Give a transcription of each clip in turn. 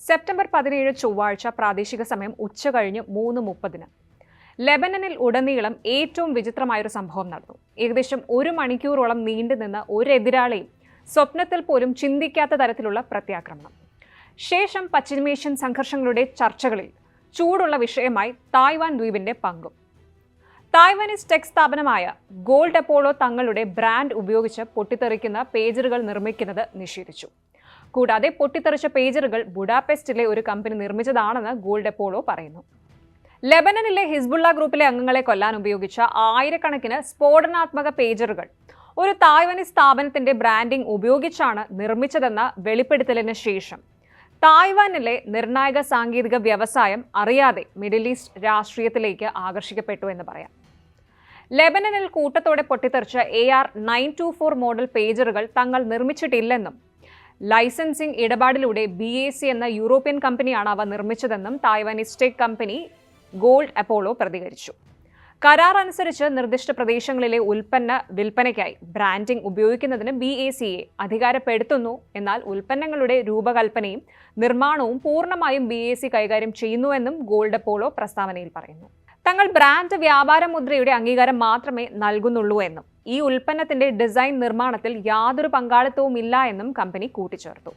September 17 ചൊവ്വാഴ്ച പ്രാദേശിക സമയം ഉച്ചകഴിഞ്ഞ് 3:30 ലെബനനിൽ ഉടനീളം ഏറ്റവും വിചിത്രമായൊരു സംഭവം നടന്നു. ഏകദേശം 1 മണിക്കൂറോളം നീണ്ടുനിന്ന ഒരു എതിരാളിയും സ്വപ്നത്തിൽ പോലും ചിന്തിക്കാത്ത തരത്തിലുള്ള പ്രത്യാക്രമണം. ശേഷം പശ്ചിമേഷ്യൻ സംഘർഷങ്ങളുടെ ചർച്ചകളിൽ ചൂടുള്ള വിഷയമായി തായ്വാൻ ദ്വീപിന്റെ പങ്കും. തായ്വാനീസ് ടെക് സ്ഥാപനമായ ഗോൾഡ് അപ്പോളോ തങ്ങളുടെ ബ്രാൻഡ് ഉപയോഗിച്ച് പൊട്ടിത്തെറിക്കുന്ന പേജറുകൾ നിർമ്മിക്കുന്നത് നിഷേധിച്ചു. കൂടാതെ പൊട്ടിത്തെറിച്ച പേജറുകൾ ബുഡാപെസ്റ്റിലെ ഒരു കമ്പനി നിർമ്മിച്ചതാണെന്ന് ഗോൾഡ് അപ്പോളോ പറയുന്നു. ലെബനനിലെ ഹിസ്ബുള്ള ഗ്രൂപ്പിലെ അംഗങ്ങളെ കൊല്ലാൻ ഉപയോഗിച്ച ആയിരക്കണക്കിന് സ്ഫോടനാത്മക പേജറുകൾ ഒരു തായ്വാനീസ് സ്ഥാപനത്തിന്റെ ബ്രാൻഡിംഗ് ഉപയോഗിച്ചാണ് നിർമ്മിച്ചതെന്ന വെളിപ്പെടുത്തലിന് ശേഷം തായ്വാനിലെ നിർണായക സാങ്കേതിക വ്യവസായം അറിയാതെ മിഡിൽ ഈസ്റ്റ് രാഷ്ട്രീയത്തിലേക്ക് ആകർഷിക്കപ്പെട്ടു എന്ന് പറയാം. ലെബനനിൽ കൂട്ടത്തോടെ പൊട്ടിത്തെറിച്ച AR-924 മോഡൽ പേജറുകൾ തങ്ങൾ നിർമ്മിച്ചിട്ടില്ലെന്നും ലൈസൻസിംഗ് ഇടപാടിലൂടെ BAC എന്ന യൂറോപ്യൻ കമ്പനിയാണ് അവ നിർമ്മിച്ചതെന്നും Taiwanese tech company Gold Apollo പ്രതികരിച്ചു. കരാർ അനുസരിച്ച് നിർദ്ദിഷ്ട പ്രദേശങ്ങളിലെ ഉൽപ്പന്ന വിൽപ്പനയ്ക്കായി ബ്രാൻഡിംഗ് ഉപയോഗിക്കുന്നതിന് BACയെ അധികാരപ്പെടുത്തുന്നു. എന്നാൽ ഉൽപ്പന്നങ്ങളുടെ രൂപകൽപ്പനയും നിർമ്മാണവും പൂർണ്ണമായും BAC കൈകാര്യം ചെയ്യുന്നുവെന്നും ഗോൾഡ് അപ്പോളോ പ്രസ്താവനയിൽ പറയുന്നു. തങ്ങൾ ബ്രാൻഡ് വ്യാപാര മുദ്രയുടെ അംഗീകാരം മാത്രമേ നൽകുന്നുള്ളൂ എന്നും ഈ ഉൽപ്പന്നത്തിന്റെ ഡിസൈൻ നിർമ്മാണത്തിൽ യാതൊരു പങ്കാളിത്തവും ഇല്ല എന്നും കമ്പനി കൂട്ടിച്ചേർത്തു.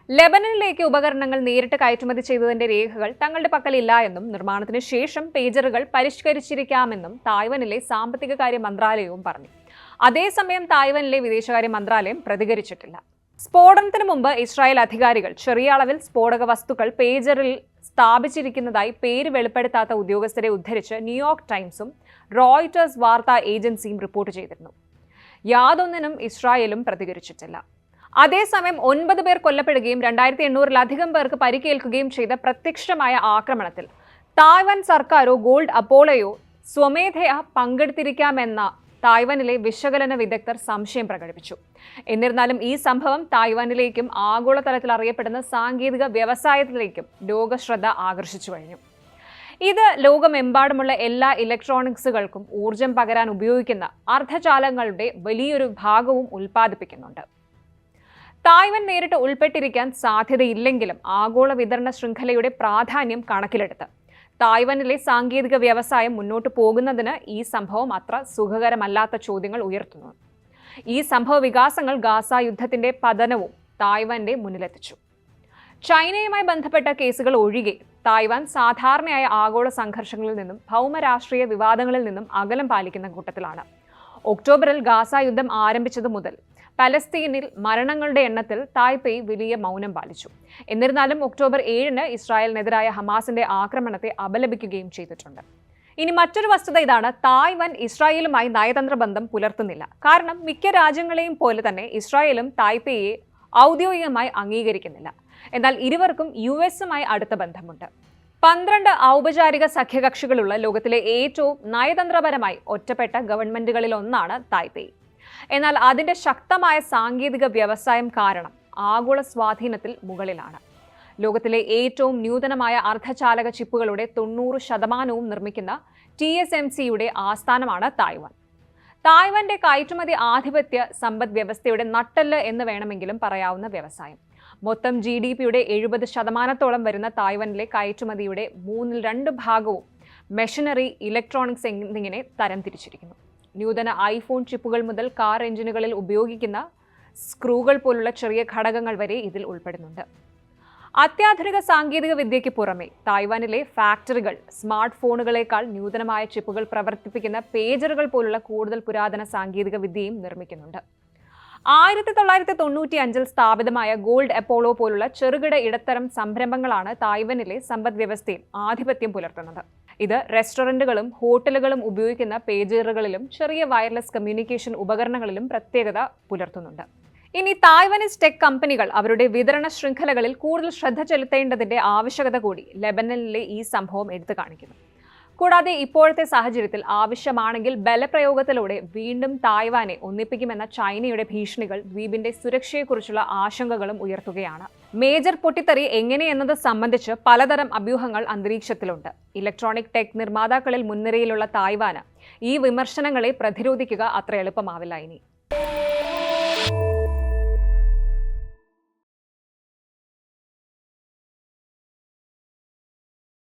ലെബനനിലേക്ക് ഉപകരണങ്ങൾ നേരിട്ട് കയറ്റുമതി ചെയ്തതിന്റെ രേഖകൾ തങ്ങളുടെ പക്കലില്ല എന്നും നിർമ്മാണത്തിന് ശേഷം പേജറുകൾ പരിഷ്കരിച്ചിരിക്കാമെന്നും തായ്വാനിലെ സാമ്പത്തിക കാര്യ മന്ത്രാലയവും പറഞ്ഞു. അതേസമയം തായ്വാനിലെ വിദേശകാര്യ മന്ത്രാലയം പ്രതികരിച്ചിട്ടില്ല. സ്ഫോടനത്തിന് മുമ്പ് ഇസ്രായേൽ അധികാരികൾ ചെറിയ അളവിൽ സ്ഫോടക വസ്തുക്കൾ പേജറിൽ സ്ഥാപിച്ചിരിക്കുന്നതായി പേര് വെളിപ്പെടുത്താത്ത ഉദ്യോഗസ്ഥരെ ഉദ്ധരിച്ച് ന്യൂയോർക്ക് ടൈംസും റോയിറ്റേഴ്സ് വാർത്താ ഏജൻസിയും റിപ്പോർട്ട് ചെയ്തിരുന്നു. യാതൊന്നിനും ഇസ്രായേലും പ്രതികരിച്ചിട്ടില്ല. അതേസമയം 9 പേർ കൊല്ലപ്പെടുകയും 2800-ലധികം പേർക്ക് പരിക്കേൽക്കുകയും ചെയ്ത പ്രത്യക്ഷമായ ആക്രമണത്തിൽ തായ്വാൻ സർക്കാരോ ഗോൾഡ് അപ്പോളോയോ സ്വമേധയാ പങ്കെടുത്തിരിക്കാമെന്ന തായ്വാനിലെ വിശകലന വിദഗ്ധർ സംശയം പ്രകടിപ്പിച്ചു. എന്നിരുന്നാലും ഈ സംഭവം തായ്വാനിലേക്കും ആഗോളതലത്തിൽ അറിയപ്പെടുന്ന സാങ്കേതിക വ്യവസായത്തിലേക്കും ലോകശ്രദ്ധ ആകർഷിച്ചു കഴിഞ്ഞു. ഇത് ലോകമെമ്പാടുമുള്ള എല്ലാ ഇലക്ട്രോണിക്സുകൾക്കും ഊർജം പകരാൻ ഉപയോഗിക്കുന്ന അർദ്ധചാലകങ്ങളുടെ വലിയൊരു ഭാഗവും ഉൽപ്പാദിപ്പിക്കുന്നുണ്ട്. തായ്വാൻ നേരിട്ട് ഉൾപ്പെട്ടിരിക്കാൻ സാധ്യതയില്ലെങ്കിലും ആഗോള വിതരണ ശൃംഖലയുടെ പ്രാധാന്യം കണക്കിലെടുത്ത് തായ്വാനിലെ സാങ്കേതിക വ്യവസായം മുന്നോട്ട് പോകുന്നതിന് ഈ സംഭവം അത്ര സുഖകരമല്ലാത്ത ചോദ്യങ്ങൾ ഉയർത്തുന്നു. ഈ സംഭവ വികാസങ്ങൾ ഗാസ യുദ്ധത്തിന്റെ പതനവും തായ്വാന്റെ മുന്നിലെത്തിച്ചു. ചൈനയുമായി ബന്ധപ്പെട്ട കേസുകൾ ഒഴികെ തായ്വാൻ സാധാരണയായ ആഗോള സംഘർഷങ്ങളിൽ നിന്നും ഭൗമരാഷ്ട്രീയ വിവാദങ്ങളിൽ നിന്നും അകലം പാലിക്കുന്ന കൂട്ടത്തിലാണ്. ഒക്ടോബറിൽ ഗാസ യുദ്ധം ആരംഭിച്ചതു മുതൽ പലസ്തീനിൽ മരണങ്ങളുടെ എണ്ണത്തിൽ തായ്പേയ് വലിയ മൗനം പാലിച്ചു. എന്നിരുന്നാലും ഒക്ടോബർ 7 ഇസ്രായേലിനെതിരായ ഹമാസിന്റെ ആക്രമണത്തെ അപലപിക്കുകയും ചെയ്തിട്ടുണ്ട്. ഇനി മറ്റൊരു വസ്തുത ഇതാണ്: തായ്വാൻ ഇസ്രായേലുമായി നയതന്ത്ര ബന്ധം പുലർത്തുന്നില്ല. കാരണം മിക്ക രാജ്യങ്ങളെയും പോലെ തന്നെ ഇസ്രായേലും തായ്പേയെ ഔദ്യോഗികമായി അംഗീകരിക്കുന്നില്ല. എന്നാൽ ഇരുവർക്കും US-ഉമായി അടുത്ത ബന്ധമുണ്ട്. 12 ഔപചാരിക സഖ്യകക്ഷികളുള്ള ലോകത്തിലെ ഏറ്റവും നയതന്ത്രപരമായി ഒറ്റപ്പെട്ട ഗവൺമെന്റുകളിലൊന്നാണ് തായ്പേയ്. എന്നാൽ അതിന്റെ ശക്തമായ സാങ്കേതിക വ്യവസായം കാരണം ആഗോള സ്വാധീനത്തിൽ മുകളിലാണ്. ലോകത്തിലെ ഏറ്റവും നൂതനമായ അർദ്ധചാലക ചിപ്പുകളുടെ 90% നിർമ്മിക്കുന്ന TSMCയുടെ ആസ്ഥാനമാണ് തായ്വാൻ. തായ്വാന്റെ കയറ്റുമതി ആധിപത്യ സമ്പദ് വ്യവസ്ഥയുടെ നട്ടെല്ല് എന്ന് വേണമെങ്കിലും പറയാവുന്ന വ്യവസായം. മൊത്തം GDPയുടെ 70% വരുന്ന തായ്വാനിലെ കയറ്റുമതിയുടെ 2/3 ഭാഗവും മെഷീനറി, ഇലക്ട്രോണിക്സ് എന്നിങ്ങനെ തരംതിരിച്ചിരിക്കുന്നു. നൂതന iPhone ചിപ്പുകൾ മുതൽ കാർ എഞ്ചിനുകളിൽ ഉപയോഗിക്കുന്ന സ്ക്രൂകൾ പോലുള്ള ചെറിയ ഘടകങ്ങൾ വരെ ഇതിൽ ഉൾപ്പെടുന്നുണ്ട്. അത്യാധുനിക സാങ്കേതിക വിദ്യയ്ക്ക് പുറമെ തായ്വാനിലെ ഫാക്ടറികൾ സ്മാർട്ട് ഫോണുകളേക്കാൾ നൂതനമായ ചിപ്പുകൾ പ്രവർത്തിപ്പിക്കുന്ന പേജറുകൾ പോലുള്ള കൂടുതൽ പുരാതന സാങ്കേതിക വിദ്യയും നിർമ്മിക്കുന്നുണ്ട്. 1995 സ്ഥാപിതമായ ഗോൾഡ് അപ്പോളോ പോലുള്ള ചെറുകിട ഇടത്തരം സംരംഭങ്ങളാണ് തായ്വാനിലെ സമ്പദ് വ്യവസ്ഥയിൽ ആധിപത്യം പുലർത്തുന്നത്. ഇത് റെസ്റ്റോറന്റുകളും ഹോട്ടലുകളും ഉപയോഗിക്കുന്ന പേജറുകളിലും ചെറിയ വയർലെസ് കമ്മ്യൂണിക്കേഷൻ ഉപകരണങ്ങളിലും പ്രത്യേകത പുലർത്തുന്നുണ്ട്. ഇനി തായ്വാനീസ് ടെക് കമ്പനികൾ അവരുടെ വിതരണ ശൃംഖലകളിൽ കൂടുതൽ ശ്രദ്ധ ചെലുത്തേണ്ടതിന്റെ ആവശ്യകത കൂടി ലെബനനിലെ ഈ സംഭവം എടുത്തു കാണിക്കുന്നു. കൂടാതെ ഇപ്പോഴത്തെ സാഹചര്യത്തിൽ ആവശ്യമാണെങ്കിൽ ബലപ്രയോഗത്തിലൂടെ വീണ്ടും തായ്വാനെ ഒന്നിപ്പിക്കുമെന്ന ചൈനയുടെ ഭീഷണികൾ ദ്വീപിന്റെ സുരക്ഷയെക്കുറിച്ചുള്ള ആശങ്കകളും ഉയർത്തുകയാണ്. മേജർ പൊട്ടിത്തെറി എങ്ങനെയെന്നത് സംബന്ധിച്ച് പലതരം അഭ്യൂഹങ്ങൾ അന്തരീക്ഷത്തിലുണ്ട്. ഇലക്ട്രോണിക് ടെക് നിർമ്മാതാക്കളിൽ മുൻനിരയിലുള്ള തായ്വാന് ഈ വിമർശനങ്ങളെ പ്രതിരോധിക്കുക അത്ര എളുപ്പമാവില്ല ഇനി.